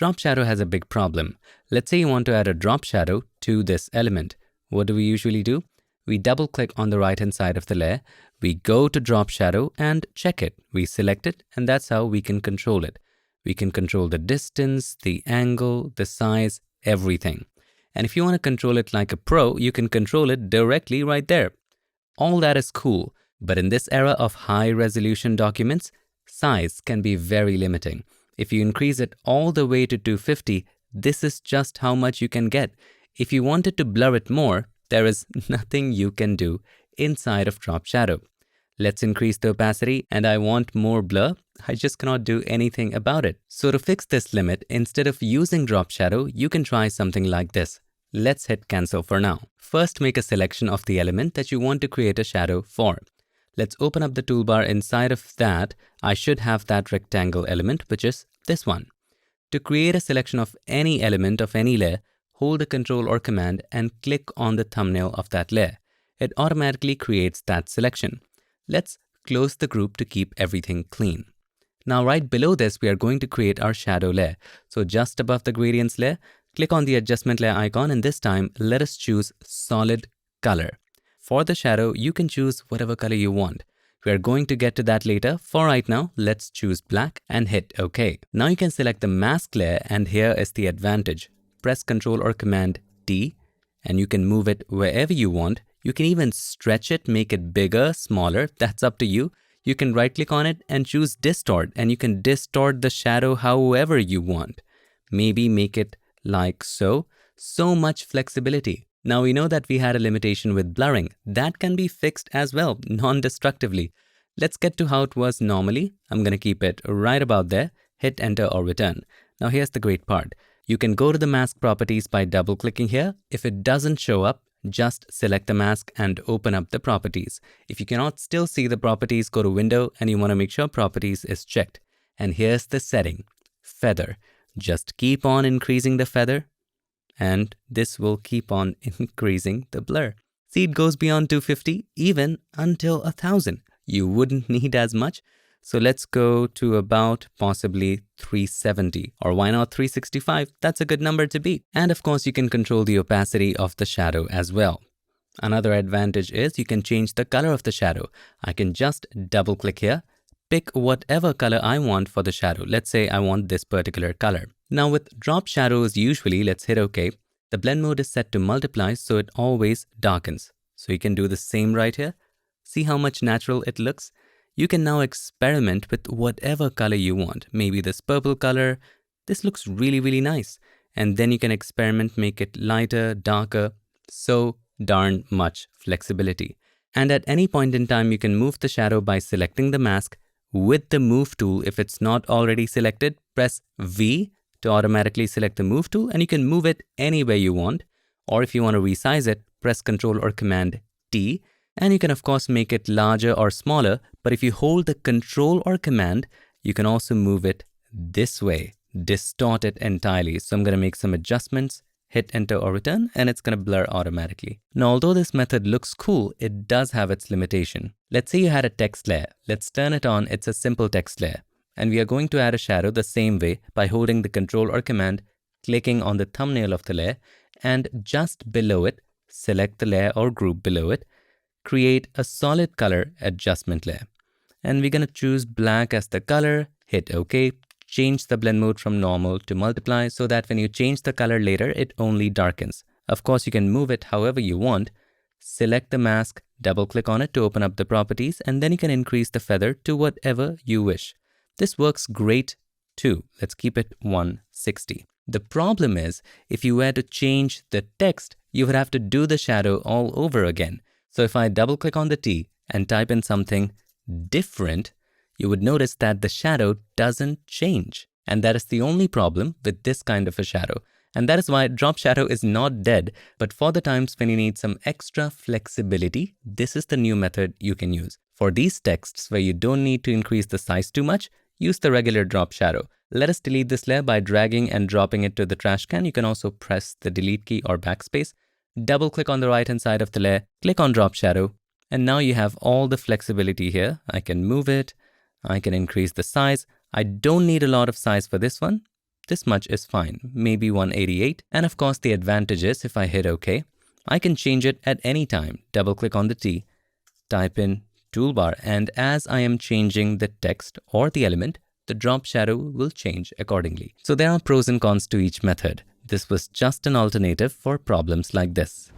drop shadow has a big problem. Let's say you want to add a drop shadow to this element. What do we usually do? We double click on the right hand side of the layer. We go to drop shadow and check it. We select it, and that's how we can control it. We can control the distance, the angle, the size, everything. And if you want to control it like a pro, you can control it directly right there. All that is cool, but in this era of high resolution documents, size can be very limiting. If you increase it all the way to 250, this is just how much you can get. If you wanted to blur it more, there is nothing you can do inside of drop shadow. Let's increase the opacity, and I want more blur. I just cannot do anything about it. So to fix this limit, instead of using drop shadow, you can try something like this. Let's hit cancel for now. First, make a selection of the element that you want to create a shadow for. Let's open up the toolbar. Inside of that, I should have that rectangle element, which is this one. To create a selection of any element of any layer, hold the Control or Command and click on the thumbnail of that layer. It automatically creates that selection. Let's close the group to keep everything clean. Now right below this, we are going to create our shadow layer. So just above the gradients layer, click on the adjustment layer icon, and this time let us choose solid color. For the shadow, you can choose whatever color you want. We are going to get to that later. For right now, let's choose black and hit OK. Now you can select the mask layer, and here is the advantage. Press Ctrl or Command T and you can move it wherever you want. You can even stretch it, make it bigger, smaller, that's up to you. You can right click on it and choose distort, and you can distort the shadow however you want. Maybe make it like so. So much flexibility. Now we know that we had a limitation with blurring. That can be fixed as well, non-destructively. Let's get to how it was normally. I'm gonna keep it right about there. Hit enter or return. Now here's the great part. You can go to the mask properties by double clicking here. If it doesn't show up, just select the mask and open up the properties. If you cannot still see the properties, go to window and you want to make sure properties is checked. And here's the setting, feather. Just keep on increasing the feather and this will keep on increasing the blur. See, it goes beyond 250, even until 1000. You wouldn't need as much. So let's go to about possibly 370, or why not 365? That's a good number to beat. And of course, you can control the opacity of the shadow as well. Another advantage is you can change the color of the shadow. I can just double click here, pick whatever color I want for the shadow. Let's say I want this particular color. Now with drop shadows, usually let's hit OK. The blend mode is set to multiply, so it always darkens. So you can do the same right here. See how much natural it looks? You can now experiment with whatever color you want. Maybe this purple color. This looks really, really nice. And then you can experiment, make it lighter, darker. So darn much flexibility. And at any point in time, you can move the shadow by selecting the mask with the move tool. If it's not already selected, press V to automatically select the move tool, and you can move it anywhere you want. Or if you want to resize it, press Ctrl or Command T. And you can of course make it larger or smaller, but if you hold the Control or Command, you can also move it this way, distort it entirely. So I'm going to make some adjustments, hit enter or return, and it's going to blur automatically. Now, although this method looks cool, it does have its limitation. Let's say you had a text layer. Let's turn it on. It's a simple text layer. And we are going to add a shadow the same way by holding the Control or Command, clicking on the thumbnail of the layer, and just below it, select the layer or group below it, create a solid color adjustment layer. And we're going to choose black as the color, hit OK, change the blend mode from normal to multiply so that when you change the color later, it only darkens. Of course, you can move it however you want. Select the mask, double click on it to open up the properties, and then you can increase the feather to whatever you wish. This works great too. Let's keep it 160. The problem is, if you were to change the text, you would have to do the shadow all over again. So if I double click on the T and type in something different, you would notice that the shadow doesn't change. And that is the only problem with this kind of a shadow. And that is why drop shadow is not dead, but for the times when you need some extra flexibility, this is the new method you can use. For these texts where you don't need to increase the size too much, use the regular drop shadow. Let us delete this layer by dragging and dropping it to the trash can. You can also press the delete key or backspace. Double click on the right hand side of the layer, click on drop shadow, and now you have all the flexibility here. I can move it, I can increase the size. I don't need a lot of size for this one. this much is fine, maybe 188. And of course, the advantage is if I hit OK, I can change it at any time. Double click on the T, type in toolbar, and as I am changing the text or the element, the drop shadow will change accordingly. So there are pros and cons to each method. This was just an alternative for problems like this.